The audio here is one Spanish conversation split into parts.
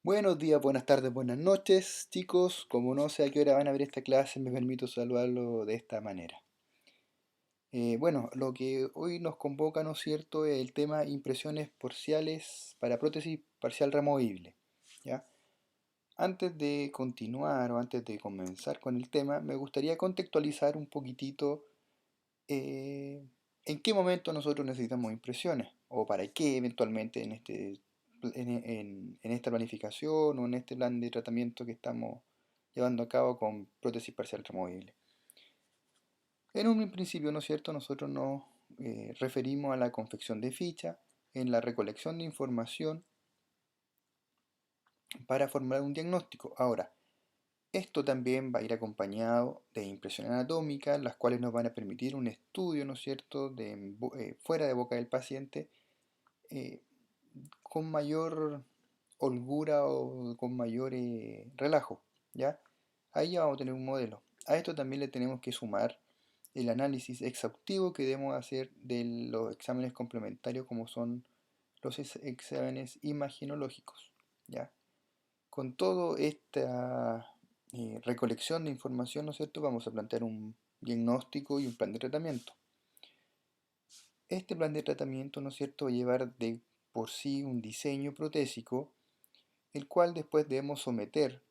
Buenos días, buenas tardes, buenas noches, chicos. Como no sé a qué hora van a ver esta clase, me permito saludarlo de esta manera. Bueno, lo que hoy nos convoca, ¿no es cierto?, es el tema impresiones parciales para prótesis parcial removible. ¿Ya? Antes de continuar o antes de comenzar con el tema, me gustaría contextualizar un poquitito eh, en qué momento nosotros necesitamos impresiones o para qué eventualmente en esta planificación o en este plan de tratamiento que estamos llevando a cabo con prótesis parcial removible. En un principio, ¿no es cierto?, nosotros nos referimos a la confección de ficha, en la recolección de información para formular un diagnóstico. Ahora, esto también va a ir acompañado de impresión anatómica, las cuales nos van a permitir un estudio, ¿no es cierto?, fuera de boca del paciente, eh, con mayor holgura o con mayor relajo, ¿ya? Ahí ya vamos a tener un modelo. A esto también le tenemos que sumar el análisis exhaustivo que debemos hacer de los exámenes complementarios como son los exámenes imaginológicos, ¿ya? Con toda esta recolección de información, ¿no es cierto?, vamos a plantear un diagnóstico y un plan de tratamiento. Este plan de tratamiento, ¿no es cierto?, va a llevar de por sí un diseño protésico, el cual después debemos someter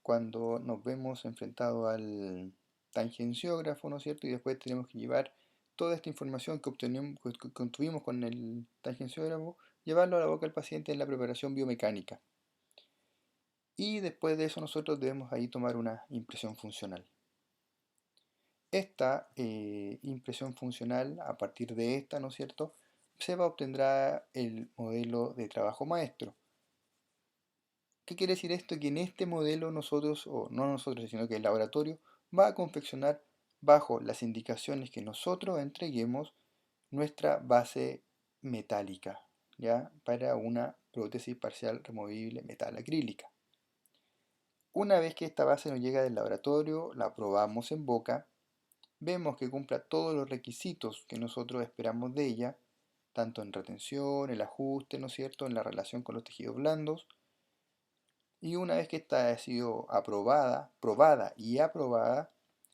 cuando nos vemos enfrentados al tangenciógrafo, ¿no es cierto? Y después tenemos que llevar toda esta información que obtuvimos con el tangenciógrafo, llevarlo a la boca del paciente en la preparación biomecánica. Y después de eso nosotros debemos ahí tomar una impresión funcional. Esta impresión funcional, a partir de esta, ¿no es cierto?, obtendrá el modelo de trabajo maestro. ¿Qué quiere decir esto? Que en este modelo nosotros, o no nosotros, sino que el laboratorio, va a confeccionar bajo las indicaciones que nosotros entreguemos nuestra base metálica, ¿ya? Para una prótesis parcial removible metal acrílica. Una vez que esta base nos llega del laboratorio, la probamos en boca, vemos que cumpla todos los requisitos que nosotros esperamos de ella, tanto en retención, el ajuste, ¿no es cierto?, en la relación con los tejidos blandos. Y una vez que esta ha sido probada y aprobada,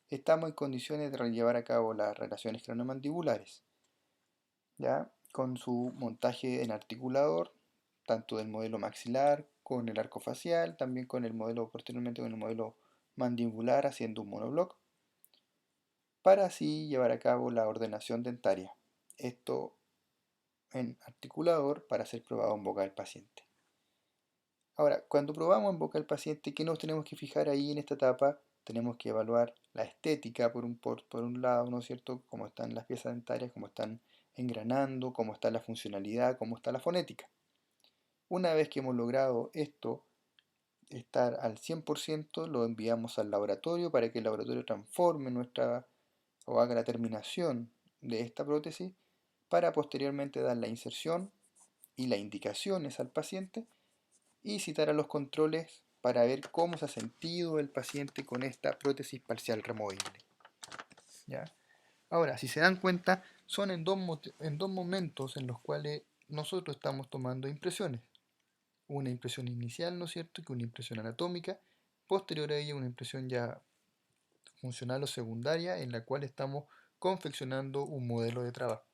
estamos en condiciones de llevar a cabo las relaciones craneomandibulares, ¿ya? Con su montaje en articulador, tanto del modelo maxilar con el arco facial, también con el modelo, posteriormente con el modelo mandibular, haciendo un monobloc, para así llevar a cabo la ordenación dentaria. Esto en articulador para ser probado en boca del paciente. Ahora, cuando probamos en boca del paciente, ¿qué nos tenemos que fijar ahí en esta etapa? Tenemos que evaluar la estética por un lado, ¿no es cierto? Cómo están las piezas dentarias, cómo están engranando, cómo está la funcionalidad, cómo está la fonética. Una vez que hemos logrado esto, estar al 100%, lo enviamos al laboratorio para que el laboratorio transforme o haga la terminación de esta prótesis para posteriormente dar la inserción y las indicaciones al paciente y citar a los controles para ver cómo se ha sentido el paciente con esta prótesis parcial removible, ¿ya? Ahora, si se dan cuenta, son en dos momentos en los cuales nosotros estamos tomando impresiones. Una impresión inicial, ¿no es cierto?, que una impresión anatómica, posterior a ella una impresión ya funcional o secundaria en la cual estamos confeccionando un modelo de trabajo.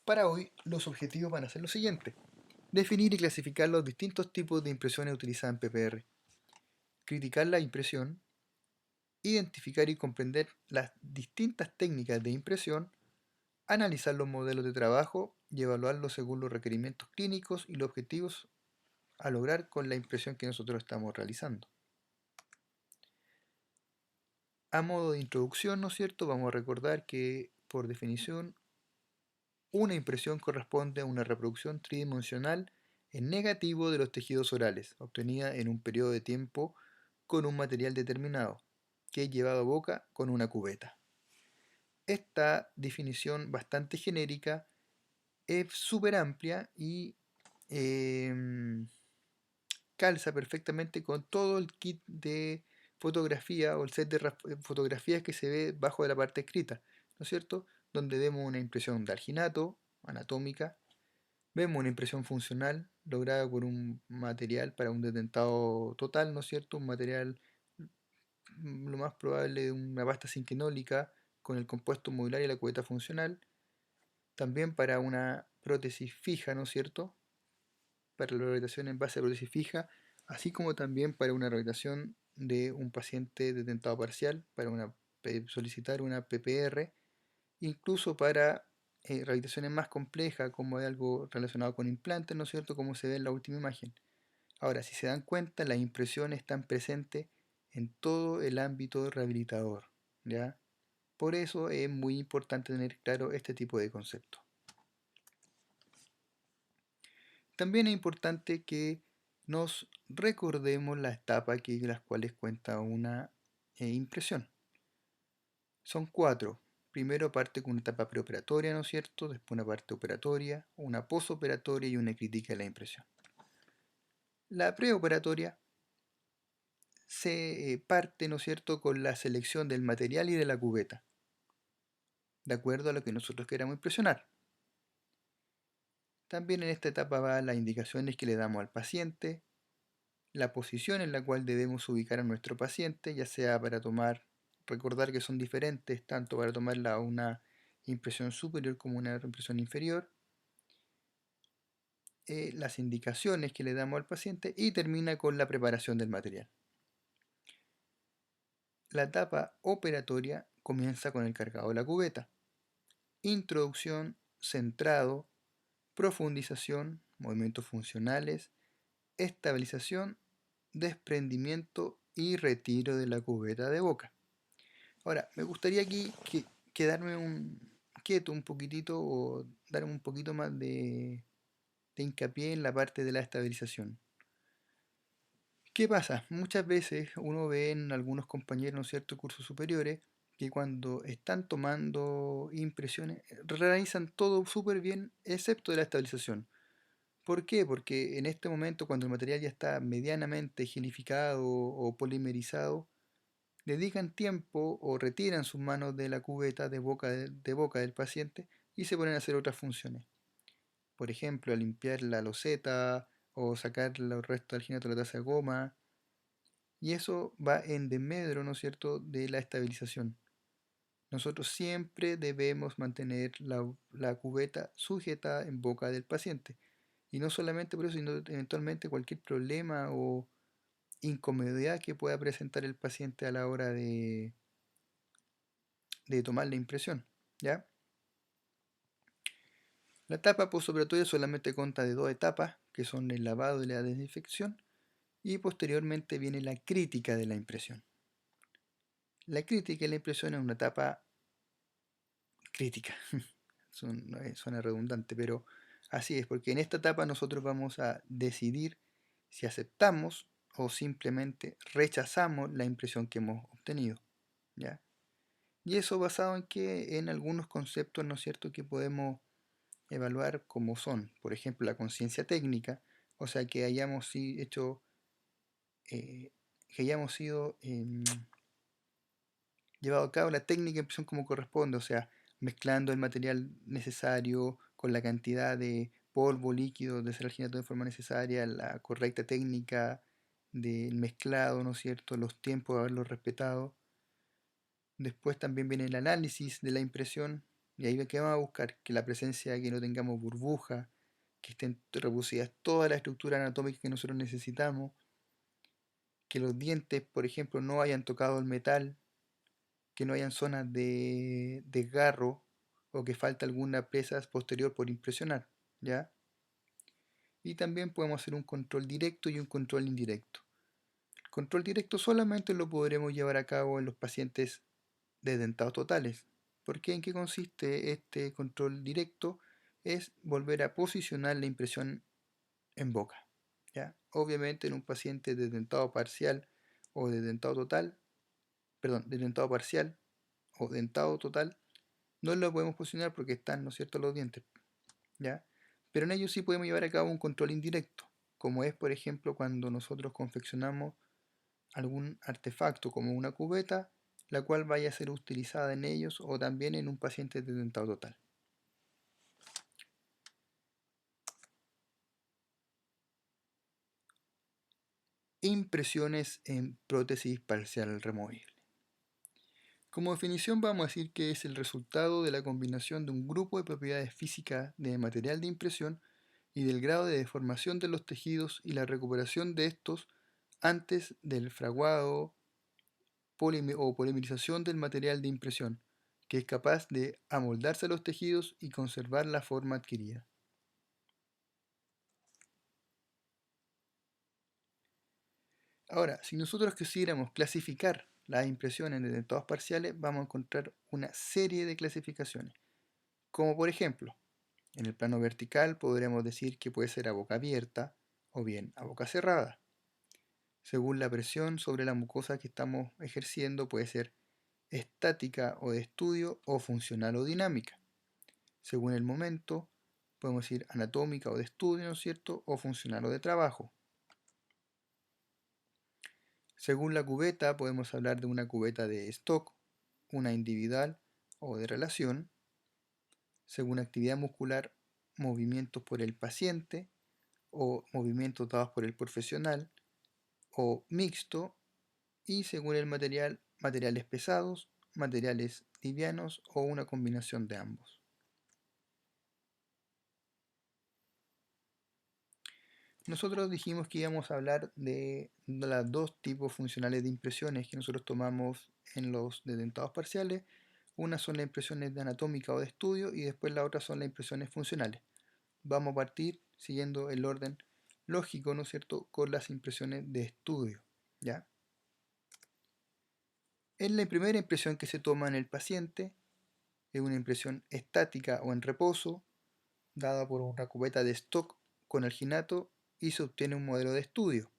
Para hoy, los objetivos van a ser los siguientes. Definir y clasificar los distintos tipos de impresiones utilizadas en PPR. Criticar la impresión. Identificar y comprender las distintas técnicas de impresión. Analizar los modelos de trabajo y evaluarlos según los requerimientos clínicos y los objetivos a lograr con la impresión que nosotros estamos realizando. A modo de introducción, ¿no es cierto?, vamos a recordar que, por definición, una impresión corresponde a una reproducción tridimensional en negativo de los tejidos orales, obtenida en un periodo de tiempo con un material determinado, que es llevado a boca con una cubeta. Esta definición bastante genérica es súper amplia y calza perfectamente con todo el kit de fotografía o el set de fotografías que se ve bajo de la parte escrita, ¿no es cierto? Donde vemos una impresión de alginato, anatómica, Vemos una impresión funcional lograda por un material para un detentado total, ¿no es cierto? Un material lo más probable de una pasta zinquenólica con el compuesto modular y la cubeta funcional. También para una prótesis fija, ¿no es cierto? Para la rehabilitación en base a prótesis fija, así como también para una rehabilitación de un paciente detentado parcial, para solicitar una PPR, incluso para rehabilitaciones más complejas, como de algo relacionado con implantes, ¿no es cierto? Como se ve en la última imagen. Ahora, si se dan cuenta, las impresiones están presentes en todo el ámbito rehabilitador, ¿ya? Por eso es muy importante tener claro este tipo de conceptos. También es importante que nos recordemos las etapas que las cuales cuenta una impresión. Son cuatro. Primero parte con una etapa preoperatoria, ¿no es cierto? Después una parte operatoria, una posoperatoria y una crítica de la impresión. La preoperatoria se parte, ¿no es cierto?, con la selección del material y de la cubeta, de acuerdo a lo que nosotros queramos impresionar. También en esta etapa va las indicaciones que le damos al paciente, la posición en la cual debemos ubicar a nuestro paciente, ya sea para recordar que son diferentes, tanto para tomarla una impresión superior como una impresión inferior, las indicaciones que le damos al paciente y termina con la preparación del material. La etapa operatoria comienza con el cargado de la cubeta, introducción, centrado, profundización, movimientos funcionales, estabilización, desprendimiento y retiro de la cubeta de boca. Ahora, me gustaría aquí quedarme quieto un poquitito o dar un poquito más de hincapié en la parte de la estabilización. ¿Qué pasa? Muchas veces uno ve en algunos compañeros, ¿no es cierto?, cursos superiores, que cuando están tomando impresiones realizan todo súper bien, excepto de la estabilización. ¿Por qué? Porque en este momento, cuando el material ya está medianamente gelificado o polimerizado, dedican tiempo o retiran sus manos de la cubeta de boca del paciente y se ponen a hacer otras funciones. Por ejemplo, a limpiar la loseta o sacar los restos del ginato de la taza de goma. Y eso va en desmedro, ¿no es cierto?, de la estabilización. Nosotros siempre debemos mantener la cubeta sujeta en boca del paciente. Y no solamente por eso, sino eventualmente cualquier problema o incomodidad que pueda presentar el paciente a la hora de tomar la impresión, ¿ya? La etapa postoperatoria solamente consta de dos etapas, que son el lavado y la desinfección, y posteriormente viene la crítica de la impresión. La crítica de la impresión es una etapa crítica. Suena redundante, pero así es, porque en esta etapa nosotros vamos a decidir si aceptamos o simplemente rechazamos la impresión que hemos obtenido, ¿ya? Y eso basado en que en algunos conceptos, ¿no es cierto?, que podemos evaluar como son, por ejemplo, la conciencia técnica, o sea, que hayamos hecho, que hayamos sido llevado a cabo la técnica de impresión como corresponde, o sea, mezclando el material necesario con la cantidad de polvo líquido de seralginato de forma necesaria, la correcta técnica del mezclado, ¿no es cierto?, los tiempos de haberlos respetado. Después también viene el análisis de la impresión, y ahí que vamos a buscar que la presencia, que no tengamos burbujas, que estén reproducidas toda la estructura anatómica que nosotros necesitamos, que los dientes, por ejemplo, no hayan tocado el metal, que no hayan zonas de desgarro o que falta alguna pieza posterior por impresionar, ¿ya? Y también podemos hacer un control directo y un control indirecto. El control directo solamente lo podremos llevar a cabo en los pacientes de dentados totales. ¿Por qué? ¿En qué consiste este control directo? Es volver a posicionar la impresión en boca, ¿ya? Obviamente en un paciente de dentado parcial o de dentado total, perdón, de dentado parcial o dentado total, no lo podemos posicionar porque están, ¿no es cierto?, los dientes, ¿ya? Pero en ellos sí podemos llevar a cabo un control indirecto, como es, por ejemplo, cuando nosotros confeccionamos algún artefacto como una cubeta, la cual vaya a ser utilizada en ellos o también en un paciente de dentado total. impresiones en prótesis parcial removible. Como definición vamos a decir que es el resultado de la combinación de un grupo de propiedades físicas de material de impresión y del grado de deformación de los tejidos y la recuperación de estos antes del fraguado o polimerización del material de impresión, que es capaz de amoldarse a los tejidos y conservar la forma adquirida. Ahora, si nosotros quisiéramos clasificar las impresiones de dentados parciales, vamos a encontrar una serie de clasificaciones, como por ejemplo, en el plano vertical podríamos decir que puede ser a boca abierta o bien a boca cerrada. Según la presión sobre la mucosa que estamos ejerciendo, puede ser estática o de estudio o funcional o dinámica. Según el momento, podemos decir anatómica o de estudio, ¿no es cierto?, o funcional o de trabajo. Según la cubeta, podemos hablar de una cubeta de stock, una individual o de relación. Según actividad muscular, movimientos por el paciente o movimientos dados por el profesional o mixto. Y según el material, materiales pesados, materiales livianos o una combinación de ambos. Nosotros dijimos que íbamos a hablar de los dos tipos funcionales de impresiones que nosotros tomamos en los dentados parciales. Una son las impresiones de anatómica o de estudio y después la otra son las impresiones funcionales. Vamos a partir siguiendo el orden lógico, ¿no es cierto?, con las impresiones de estudio, ¿ya? Es la primera impresión que se toma en el paciente, es una impresión estática o en reposo, dada por una cubeta de stock con alginato y se obtiene un modelo de estudio,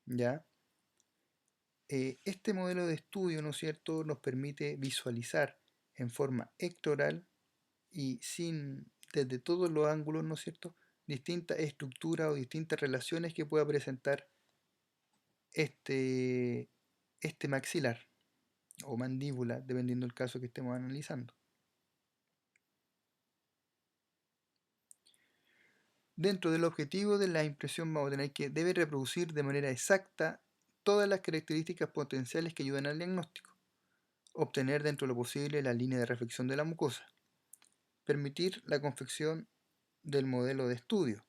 ¿ya? Este modelo de estudio, ¿no es cierto?, nos permite visualizar en forma ectoral y desde todos los ángulos, ¿no es cierto?, distintas estructuras o distintas relaciones que pueda presentar este, este maxilar o mandíbula, dependiendo del caso que estemos analizando. Dentro del objetivo de la impresión vamos a tener que debe reproducir de manera exacta todas las características potenciales que ayudan al diagnóstico, obtener dentro de lo posible la línea de reflexión de la mucosa, permitir la confección del modelo de estudio,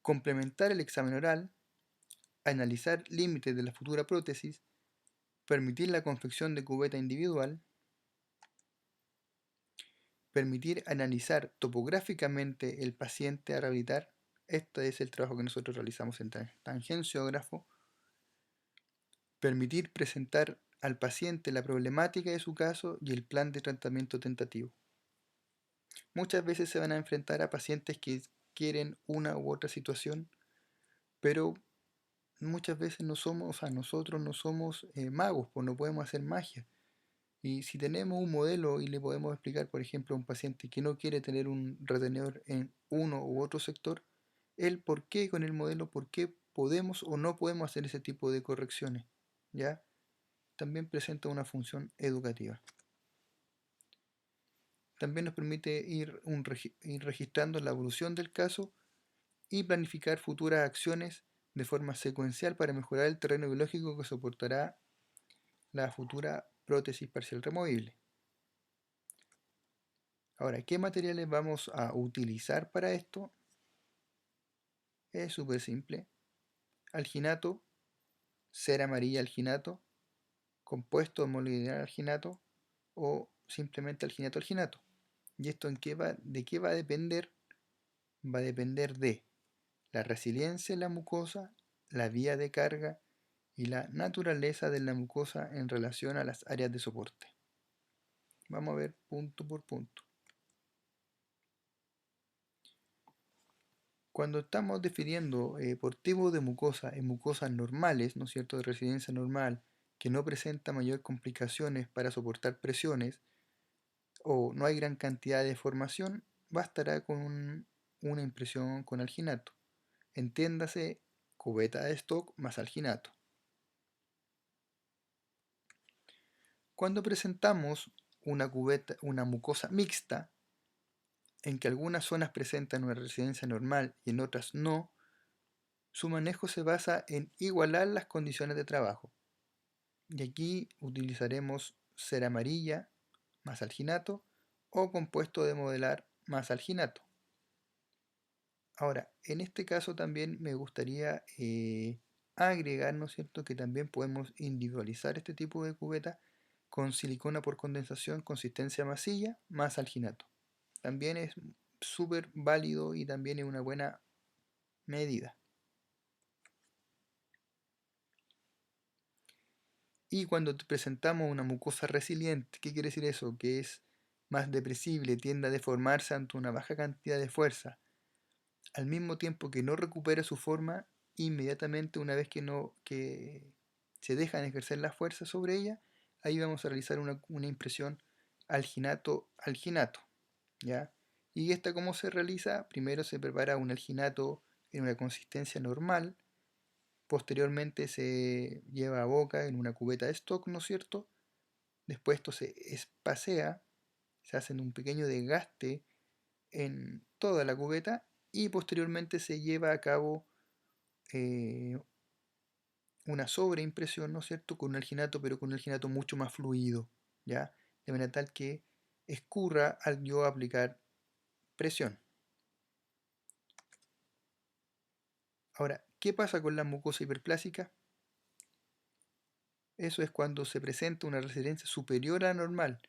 complementar el examen oral, analizar límites de la futura prótesis, permitir la confección de cubeta individual, permitir analizar topográficamente el paciente a rehabilitar. Este es el trabajo que nosotros realizamos en tangenciógrafo. Permitir presentar al paciente la problemática de su caso y el plan de tratamiento tentativo. Muchas veces se van a enfrentar a pacientes que quieren una u otra situación, pero muchas veces no somos, o sea, nosotros no somos magos, pues no podemos hacer magia. Y si tenemos un modelo y le podemos explicar, por ejemplo, a un paciente que no quiere tener un retenedor en uno u otro sector, el por qué con el modelo, por qué podemos o no podemos hacer ese tipo de correcciones, ¿ya? También presenta una función educativa. También nos permite ir registrando la evolución del caso y planificar futuras acciones de forma secuencial para mejorar el terreno biológico que soportará la futura prótesis parcial removible. Ahora, ¿qué materiales vamos a utilizar para esto? Es súper simple. Alginato, cera amarilla alginato, compuesto molibdenal alginato o simplemente alginato. ¿Y esto de qué va a depender? Va a depender de la resiliencia de la mucosa, la vía de carga y la naturaleza de la mucosa en relación a las áreas de soporte. Vamos a ver punto por punto. Cuando estamos definiendo por tipo de mucosa en mucosas normales, ¿no es cierto?, de residencia normal, que no presenta mayor complicaciones para soportar presiones o no hay gran cantidad de deformación, bastará con una impresión con alginato. Entiéndase, cubeta de stock más alginato. Cuando presentamos una mucosa mixta, en que algunas zonas presentan una residencia normal y en otras no, su manejo se basa en igualar las condiciones de trabajo. Y aquí utilizaremos cera amarilla más alginato o compuesto de modelar más alginato. Ahora, en este caso también me gustaría agregar, ¿no es cierto?, que también podemos individualizar este tipo de cubeta con silicona por condensación, consistencia masilla más alginato. También es súper válido y también es una buena medida. Y cuando presentamos una mucosa resiliente, ¿qué quiere decir eso? Que es más depresible, tiende a deformarse ante una baja cantidad de fuerza, al mismo tiempo que no recupera su forma inmediatamente una vez que se dejan ejercer la fuerza sobre ella, ahí vamos a realizar una impresión alginato-alginato, ¿ya? ¿Y esta cómo se realiza? Primero se prepara un alginato en una consistencia normal, posteriormente se lleva a boca en una cubeta de stock, ¿no es cierto? Después esto se espacea, se hace un pequeño desgaste en toda la cubeta y posteriormente se lleva a cabo eh, una sobreimpresión, ¿no es cierto?, con un alginato, pero con un alginato mucho más fluido, ¿ya? De manera tal que escurra al yo aplicar presión. Ahora, ¿qué pasa con la mucosa hiperplásica? Eso es cuando se presenta una resistencia superior a la normal.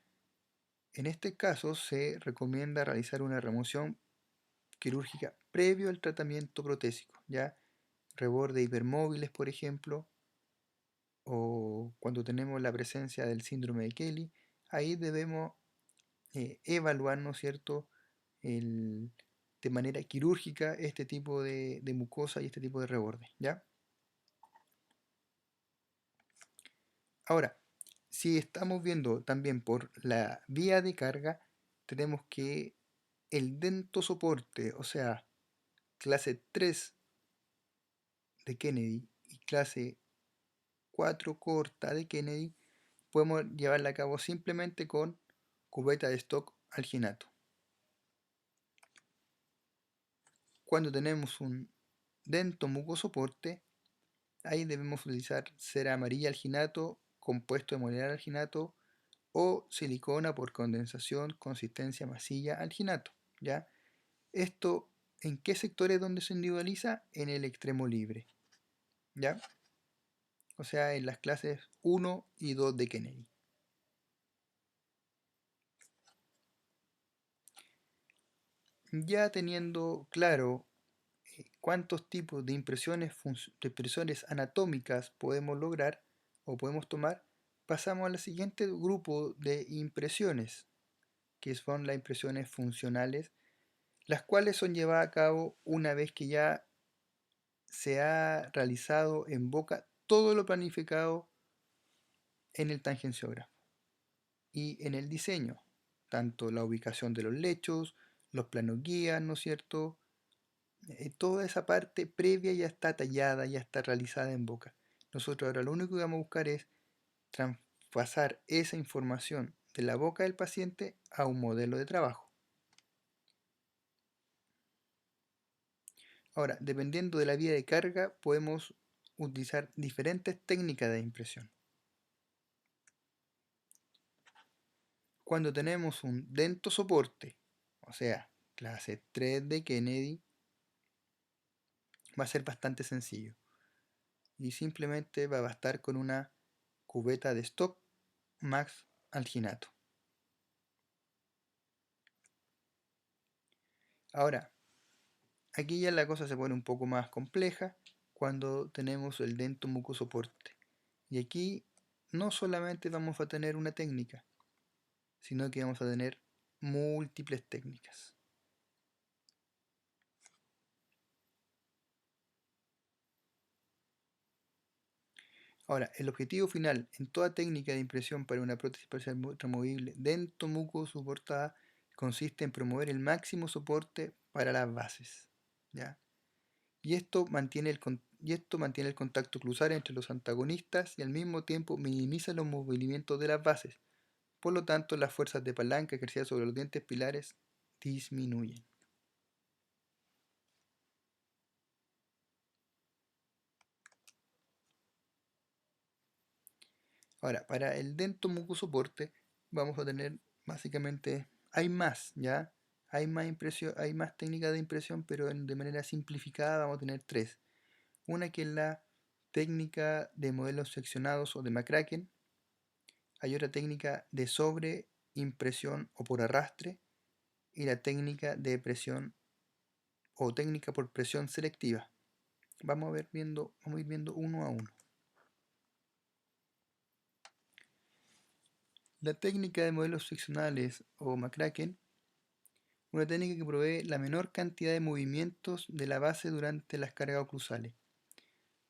En este caso se recomienda realizar una remoción quirúrgica previo al tratamiento protésico, ¿ya? Reborde hipermóviles, por ejemplo, o cuando tenemos la presencia del síndrome de Kelly, ahí debemos evaluar, ¿no es cierto?, de manera quirúrgica este tipo de mucosa y este tipo de reborde, ¿ya? Ahora, si estamos viendo también por la vía de carga, tenemos que el dentosoporte, o sea, clase 3 de Kennedy y clase 4 corta de Kennedy, podemos llevarla a cabo simplemente con cubeta de stock alginato. Cuando tenemos un dento mucosoporte, ahí debemos utilizar cera amarilla alginato, compuesto de molecular alginato o silicona por condensación, consistencia masilla alginato, ¿ya? Esto, ¿en qué sectores donde se individualiza? En el extremo libre, ¿ya? O sea, en las clases 1 y 2 de Kennedy. Ya teniendo claro cuántos tipos de impresiones anatómicas podemos lograr o podemos tomar, pasamos al siguiente grupo de impresiones, que son las impresiones funcionales, las cuales son llevadas a cabo una vez que ya se ha realizado en boca todo lo planificado en el tangenciógrafo y en el diseño, tanto la ubicación de los lechos, los planos guías, ¿no es cierto? Toda esa parte previa ya está tallada, ya está realizada en boca. Nosotros ahora lo único que vamos a buscar es traspasar esa información de la boca del paciente a un modelo de trabajo. Ahora, dependiendo de la vía de carga, podemos utilizar diferentes técnicas de impresión. Cuando tenemos un dento soporte, o sea, clase 3 de Kennedy, va a ser bastante sencillo. Y simplemente va a bastar con una cubeta de stock max alginato. Ahora, aquí ya la cosa se pone un poco más compleja cuando tenemos el dento mucosoporte. Y aquí no solamente vamos a tener una técnica, sino que vamos a tener múltiples técnicas. Ahora, el objetivo final en toda técnica de impresión para una prótesis parcial removible dento mucosoportada consiste en promover el máximo soporte para las bases, ¿ya? Y esto mantiene el contacto cruzal entre los antagonistas y al mismo tiempo minimiza los movimientos de las bases. Por lo tanto, las fuerzas de palanca ejercidas sobre los dientes pilares disminuyen. Ahora, para el dentomucosoporte vamos a tener básicamente, hay más, ¿ya? Hay más impresión, hay más técnicas de impresión, pero de manera simplificada vamos a tener tres. Una que es la técnica de modelos seccionados o de McCracken. Hay otra técnica de sobreimpresión o por arrastre. Y la técnica de presión o técnica por presión selectiva. Vamos a ir viendo uno a uno. La técnica de modelos seccionales o McCracken, una técnica que provee la menor cantidad de movimientos de la base durante las cargas oclusales.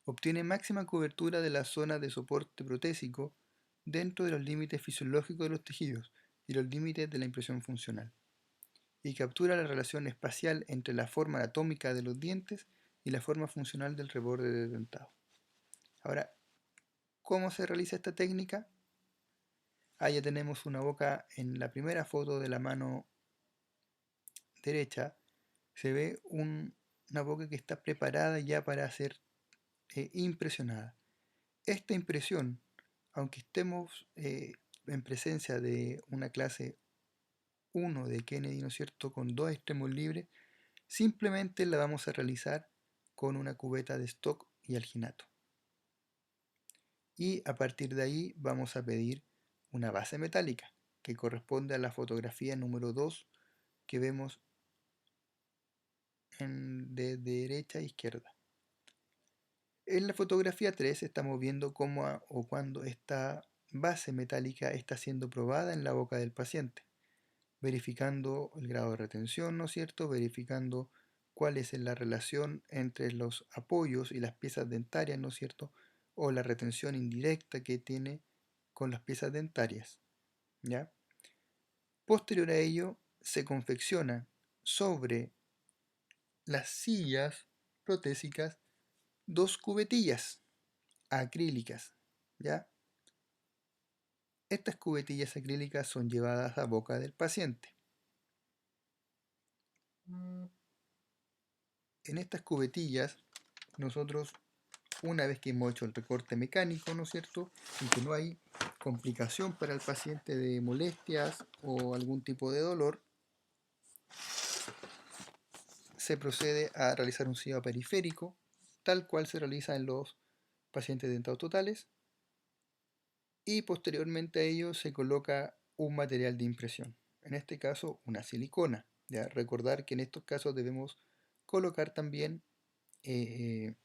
Obtiene máxima cobertura de la zona de soporte protésico dentro de los límites fisiológicos de los tejidos y los límites de la impresión funcional. Y captura la relación espacial entre la forma anatómica de los dientes y la forma funcional del reborde dedentado. Ahora, ¿cómo se realiza esta técnica? Ahí ya tenemos una boca en la primera foto de la mano derecha. Se ve una boca que está preparada ya para ser impresionada. Esta impresión, aunque estemos en presencia de una clase 1 de Kennedy, ¿no es cierto?, con dos extremos libres, simplemente la vamos a realizar con una cubeta de stock y alginato. Y a partir de ahí vamos a pedir una base metálica que corresponde a la fotografía número 2 que vemos de derecha a izquierda. En la fotografía 3 estamos viendo cómo o cuando esta base metálica está siendo probada en la boca del paciente, verificando el grado de retención, ¿no es cierto?, verificando cuál es la relación entre los apoyos y las piezas dentarias, ¿no es cierto?, o la retención indirecta que tiene con las piezas dentarias, ¿ya? Posterior a ello, se confecciona sobre las sillas protésicas dos cubetillas acrílicas, ¿ya? Estas cubetillas acrílicas son llevadas a boca del paciente. En estas cubetillas, nosotros, una vez que hemos hecho el recorte mecánico, ¿no es cierto?, y que no hay complicación para el paciente de molestias o algún tipo de dolor, se procede a realizar un sellado periférico, tal cual se realiza en los pacientes dentados totales, y posteriormente a ello se coloca un material de impresión, en este caso una silicona. ¿Ya? Recordar que en estos casos debemos colocar también, eh,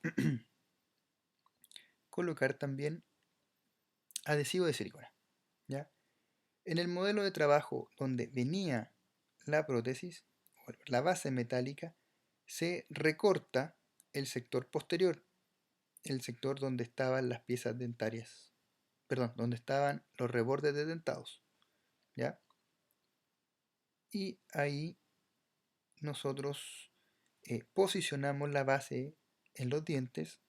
colocar también adhesivo de silicona. ¿Ya? En el modelo de trabajo donde venía la prótesis, la base metálica, se recorta el sector posterior, el sector donde estaban las piezas dentarias, perdón, donde estaban los rebordes dedentados, ¿ya? Y ahí nosotros posicionamos la base en los dientes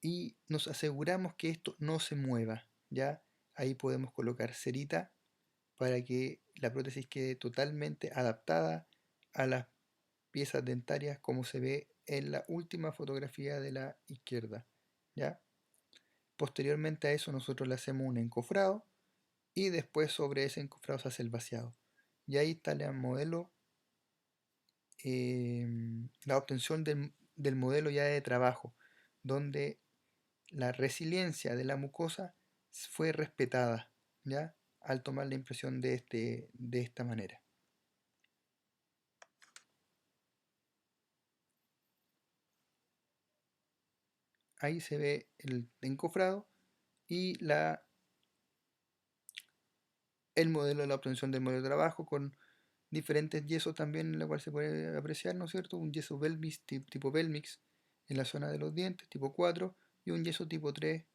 y nos aseguramos que esto no se mueva, ¿ya? Ahí podemos colocar cerita para que la prótesis quede totalmente adaptada a las piezas dentarias como se ve en la última fotografía de la izquierda, ¿ya? Posteriormente a eso nosotros le hacemos un encofrado y después sobre ese encofrado se hace el vaciado. Y ahí está el modelo, la obtención del modelo ya de trabajo, donde la resiliencia de la mucosa fue respetada, ¿ya? Al tomar la impresión de esta manera. Ahí se ve el encofrado y el modelo de la obtención del modelo de trabajo con diferentes yesos también, en la cual se puede apreciar, ¿no es cierto? Un yeso Belmix tipo Belmix en la zona de los dientes, tipo 4, y un yeso tipo 3,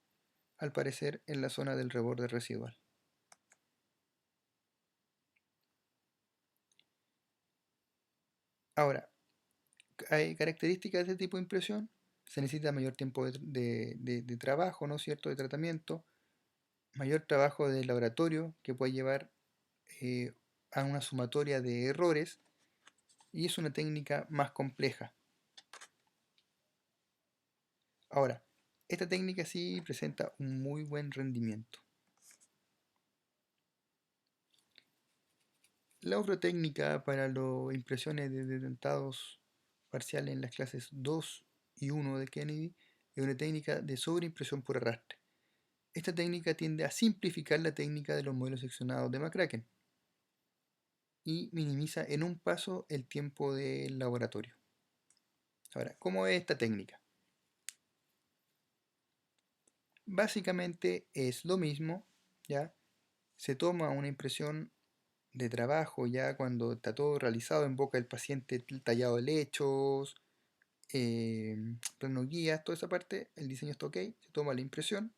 al parecer, en la zona del reborde residual. Ahora, hay características de este tipo de impresión. Se necesita mayor tiempo de trabajo, ¿no es cierto?, de tratamiento, mayor trabajo de laboratorio que puede llevar a una sumatoria de errores y es una técnica más compleja. Ahora, esta técnica sí presenta un muy buen rendimiento. La otra técnica para las impresiones de dentados parciales en las clases 2 y 1 de Kennedy es una técnica de sobreimpresión por arrastre. Esta técnica tiende a simplificar la técnica de los modelos seccionados de McCracken y minimiza en un paso el tiempo del laboratorio. Ahora, ¿cómo es esta técnica? Básicamente es lo mismo, ¿ya? Se toma una impresión de trabajo ya cuando está todo realizado en boca del paciente, tallado de lechos, plano guías, toda esa parte, el diseño está ok, se toma la impresión,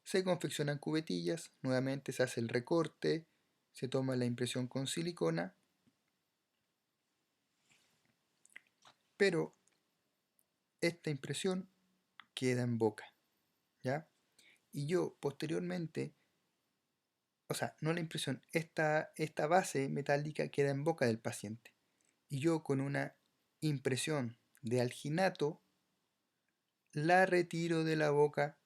se confeccionan cubetillas, nuevamente se hace el recorte, se toma la impresión con silicona, pero esta impresión queda en boca, ¿ya? Y yo posteriormente, o sea, no la impresión, esta base metálica queda en boca del paciente. Y yo con una impresión de alginato la retiro de la boca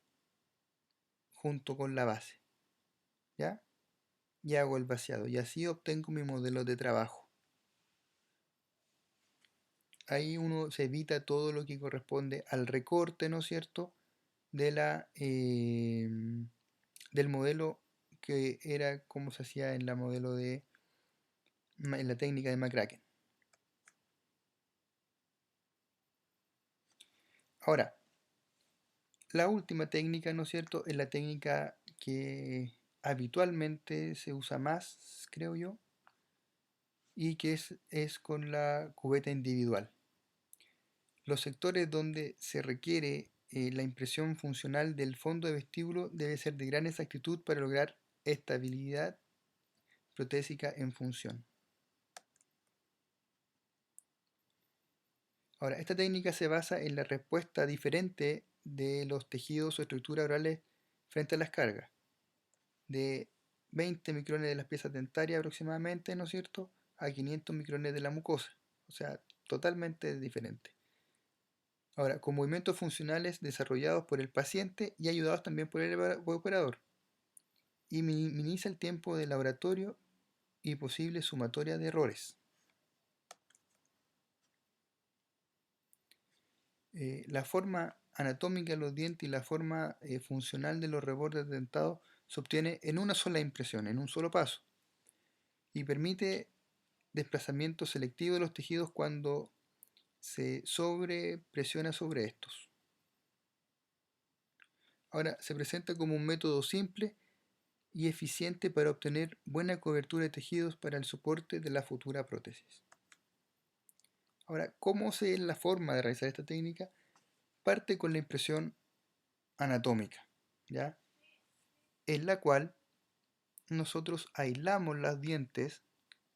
junto con la base, ¿ya? Y hago el vaciado y así obtengo mi modelo de trabajo. Ahí uno se evita todo lo que corresponde al recorte, ¿no es cierto?, de del modelo que era como se hacía en la modelo en la técnica de McCracken. Ahora, la última técnica, ¿no es cierto?, es la técnica que habitualmente se usa más, creo yo, y que es con la cubeta individual. Los sectores donde se requiere la impresión funcional del fondo de vestíbulo debe ser de gran exactitud para lograr estabilidad protésica en función. Ahora, esta técnica se basa en la respuesta diferente de los tejidos o estructuras orales frente a las cargas, de 20 micrones de las piezas dentarias aproximadamente, ¿no es cierto?, a 500 micrones de la mucosa, o sea, totalmente diferente. Ahora, con movimientos funcionales desarrollados por el paciente y ayudados también por el operador, y minimiza el tiempo de laboratorio y posible sumatoria de errores. La forma anatómica de los dientes y la forma funcional de los rebordes dentados se obtiene en una sola impresión, en un solo paso, y permite desplazamiento selectivo de los tejidos cuando se sobrepresiona sobre estos. Ahora, se presenta como un método simple y eficiente para obtener buena cobertura de tejidos para el soporte de la futura prótesis. Ahora, ¿cómo es la forma de realizar esta técnica? Parte con la impresión anatómica, ¿ya?, en la cual nosotros aislamos los dientes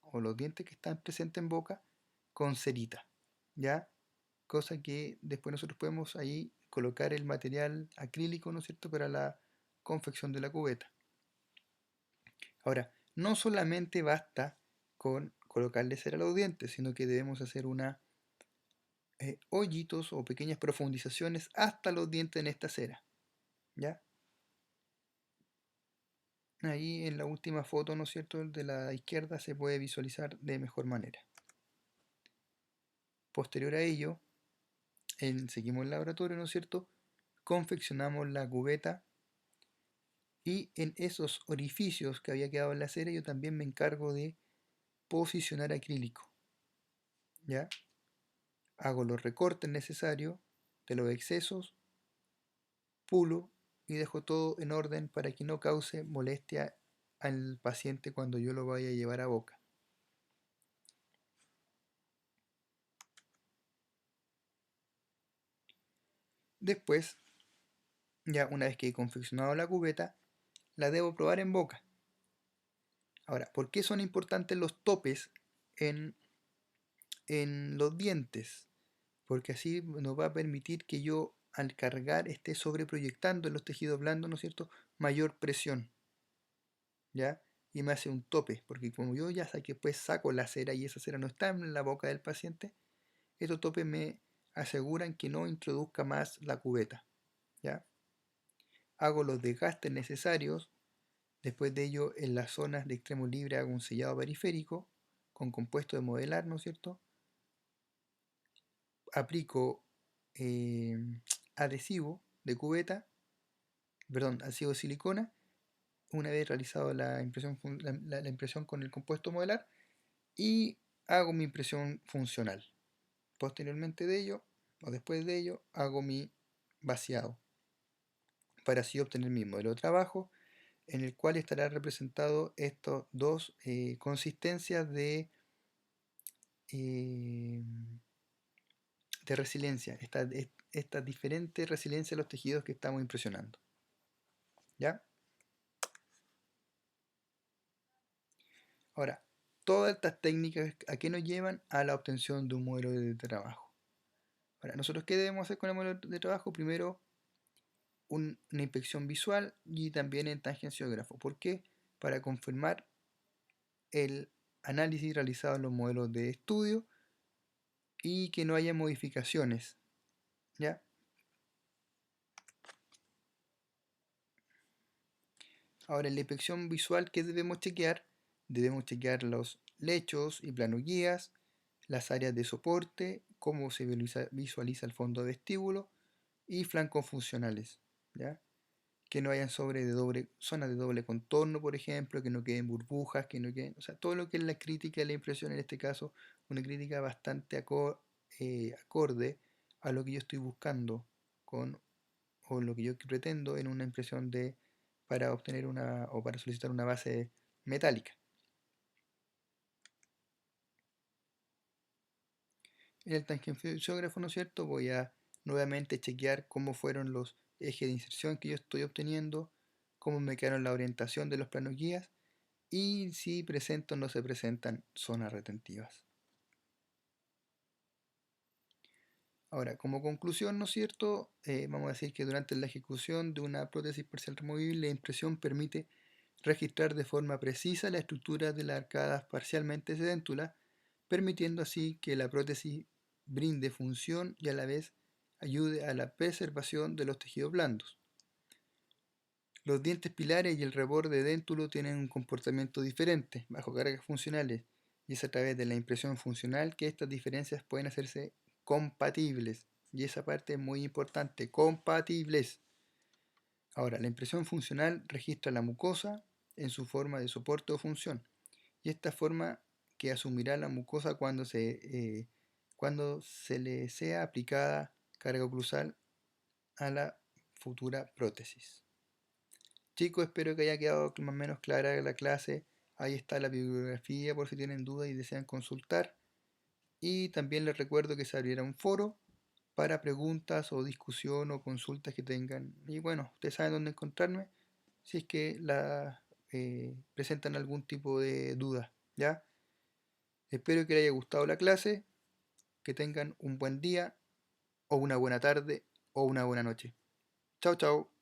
o los dientes que están presentes en boca con cerita, ¿ya? Cosa que después nosotros podemos ahí colocar el material acrílico, ¿no es cierto?, para la confección de la cubeta. Ahora, no solamente basta con colocarle cera a los dientes, sino que debemos hacer hoyitos o pequeñas profundizaciones hasta los dientes en esta cera, ¿ya? Ahí en la última foto, ¿no es cierto?, de la izquierda se puede visualizar de mejor manera. Posterior a ello, seguimos el laboratorio, ¿no es cierto?, confeccionamos la cubeta y en esos orificios que había quedado en la cera yo también me encargo de posicionar acrílico, ¿ya? Hago los recortes necesarios de los excesos, pulo y dejo todo en orden para que no cause molestia al paciente cuando yo lo vaya a llevar a boca. Después, ya una vez que he confeccionado la cubeta, la debo probar en boca. Ahora, ¿por qué son importantes los topes en los dientes? Porque así nos va a permitir que yo al cargar esté sobreproyectando en los tejidos blandos, ¿no es cierto?, mayor presión, ¿ya? y me hace un tope, porque como yo ya saqué, pues saco la cera y esa cera no está en la boca del paciente, estos topes me aseguran que no introduzca más la cubeta, ¿ya? Hago los desgastes necesarios. Después de ello, en las zonas de extremo libre hago un sellado periférico con compuesto de modelar, ¿no es cierto? Aplico eh, adhesivo de cubeta, perdón, adhesivo de silicona, una vez realizado la impresión, la impresión con el compuesto modelar, y hago mi impresión funcional. Posteriormente de ello, o después de ello, hago mi vaciado, para así obtener mi modelo de trabajo, en el cual estará representado estas dos consistencias eh, de resiliencia, esta diferente resiliencia de los tejidos que estamos impresionando. ¿Ya? Ahora, todas estas técnicas, ¿a qué nos llevan? A la obtención de un modelo de trabajo. Ahora, ¿nosotros qué debemos hacer con el modelo de trabajo? Primero, una inspección visual y también en tangenciógrafo. ¿Por qué? Para confirmar el análisis realizado en los modelos de estudio y que no haya modificaciones. ¿Ya? Ahora, en la inspección visual, ¿qué debemos chequear? Debemos chequear los lechos y plano guías, las áreas de soporte, cómo se visualiza el fondo de vestíbulo y flancos funcionales, ¿ya? Que no hayan zonas de doble contorno, por ejemplo, que no queden burbujas, que no queden, o sea, todo lo que es la crítica de la impresión, en este caso, una crítica bastante acorde a lo que yo estoy buscando con, o lo que yo pretendo en una impresión para obtener o para solicitar una base metálica. En el tangenciógrafo, ¿no es cierto? Voy a nuevamente chequear cómo fueron los ejes de inserción que yo estoy obteniendo, cómo me quedaron la orientación de los planos guías y si presentan o no se presentan zonas retentivas. Ahora, como conclusión, ¿no es cierto? Vamos a decir que durante la ejecución de una prótesis parcial removible, la impresión permite registrar de forma precisa la estructura de las arcadas parcialmente sedéntulas, permitiendo así que la prótesis brinde función y a la vez ayude a la preservación de los tejidos blandos. Los dientes pilares y el reborde déntulo tienen un comportamiento diferente bajo cargas funcionales, y es a través de la impresión funcional que estas diferencias pueden hacerse compatibles. Y esa parte es muy importante, compatibles. Ahora, la impresión funcional registra la mucosa en su forma de soporte o función, y esta forma que asumirá la mucosa cuando se le sea aplicada carga oclusal a la futura prótesis. Chicos, espero que haya quedado más o menos clara la clase. Ahí está la bibliografía por si tienen dudas y desean consultar. Y también les recuerdo que se abriera un foro para preguntas o discusión o consultas que tengan. Y bueno, ustedes saben dónde encontrarme si es que presentan algún tipo de duda, ¿ya? Espero que les haya gustado la clase, que tengan un buen día o una buena tarde o una buena noche. Chao, chao.